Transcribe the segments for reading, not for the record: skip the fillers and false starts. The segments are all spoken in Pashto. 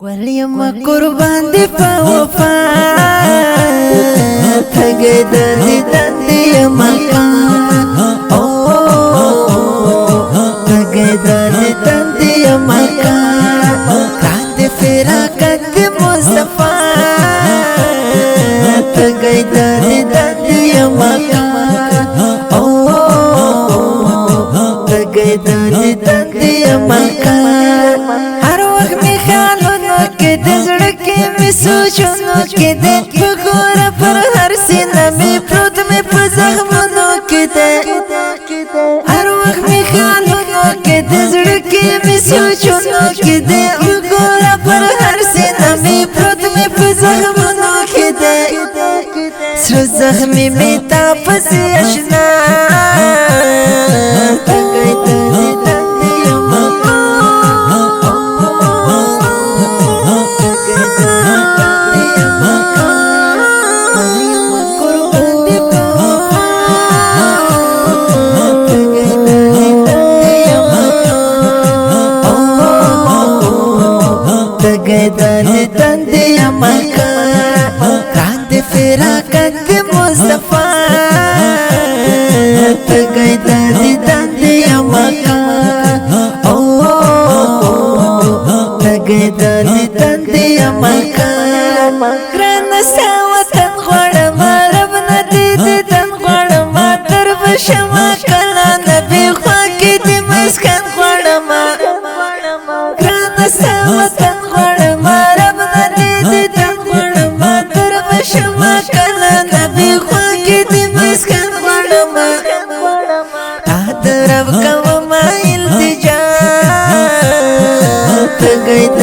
وليما قربان دي فوفا تجد دي مكان تجد دي مكان عند فراقك دي مصطفى تجد دي مكان تجد دي مكان هر وقت می خیالونو که د زړه کې می سوچونو کې د بګوره پر هر سینه می پروت می په زخمونو کې د هر وخت می خیالونو کې د زړه کې می سوچونو کې د بګوره پر هر سینه می پروت می په زخمونو کې د سر زخمي می تا پسې آشنا تجدد دندي مكان عند فراقك دي مصطفى تجدد دندي مكان تجدد دندي مكان رنا سوتن غړم ربنا دې تن غړم تر بشما کلا نبي خوا کې دې مسکن غړم رنا سوتن شما کلا نبی خوا کی دی مسکن غړما تا درب کوم التجا تګید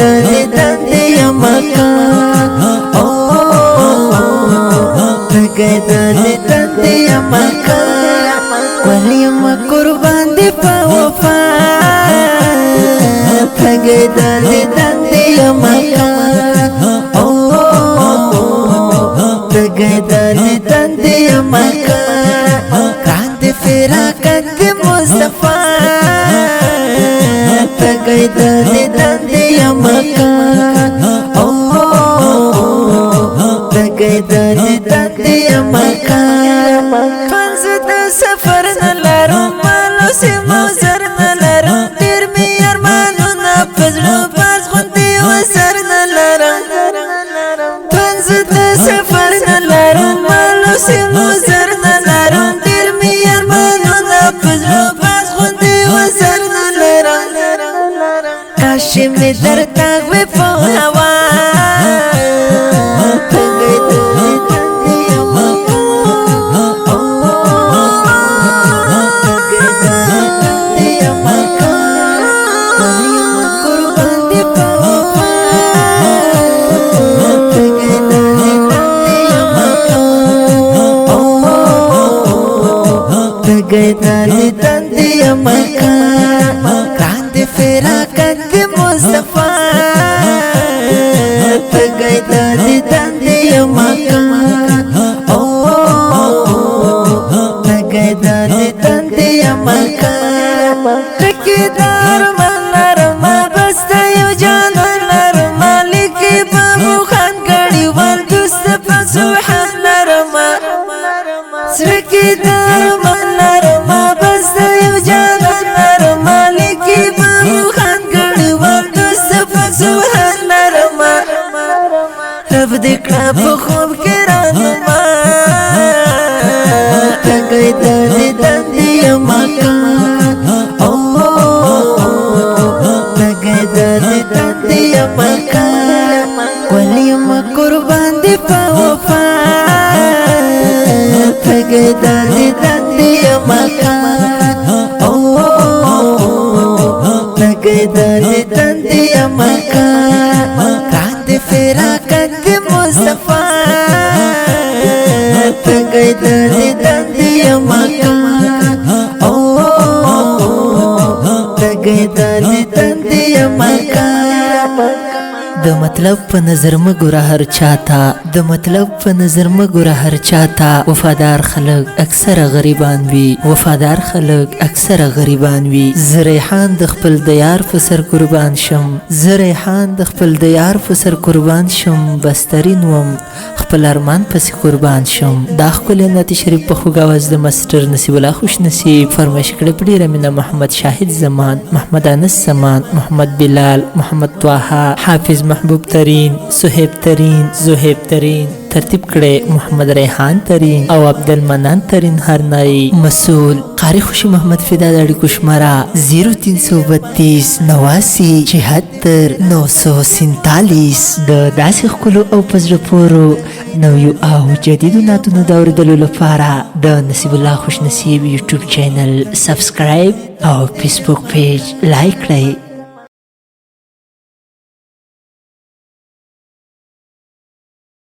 دندې مکان تګید دندې مکان ولیم قربان دی په وفا تګید دندې مکان تجدد دندي مكان عند فراقك دي مصطفى تجدد دندي مكان تجدد دندي مكان فانزد سفر نلارم مالو سيمو زر نلارم دير مي ارمانونا فزلو باز غندي وسر نلارم فانزد سفر نلارم مالو سیمو زر نلارم دیر می ارمانونا پزلو باز خوندی و زر نلارم کاشی می در تاگوی پو هوا تگید دندی مکان ولیم قربان دی پو تجدد دندي مكان عند فراقك دي مصطفى تجدد دندي مكان تجدد دندي مكان تكدار منار ما بست یو جانار مالکی بابو خان گڑی ول دوست سبحان لرما سرکدار رب دې کړه په خوب کې رانما تجدد دندي مکان تجدد دندي مکان ولیم قربان دي په وفا تجدد دندي مکان تجدد دندي مکان عند فراقك دي مصطفى تجدد دندي مكان تجدد دندي مكان د د مطلب په نظر مګوره هر چاته د مطلب په نظر مګوره هر چاته وفادار خلک اکثره غریبان وي وفادار خلک اکثره غریبان وي زه ریحان د خپل د یار په سر قربان شم زه ریحان د خپل د یار په سر قربان شم بسترین وم خپل ارمان پسې قربان شم دا ښکلی نعت شریف په خوږ اواز د ماسټر نصیب الله خوش نصیب فرمایش کړی په ډېره مینه محمد شاهد زمان محمد انس زمان محمد بلال محمد طه حافظ محبوب ترین صہیب ترین زہیب ترین ترتیب کړي محمد ریحان ترین او عبدالمنان ترین هرنائی مسئول قاری خوشی محمد فدا د اړیکو شماره 0332 89 76 947 د داسې ښکلو او په زړه پورو نویو او جدیدو نعتونو د اورېدلو لپاره د نصیب الله خوش نصیب یوټیوب چینل سبسکرایب او فیسبوک پیج لایک کړئ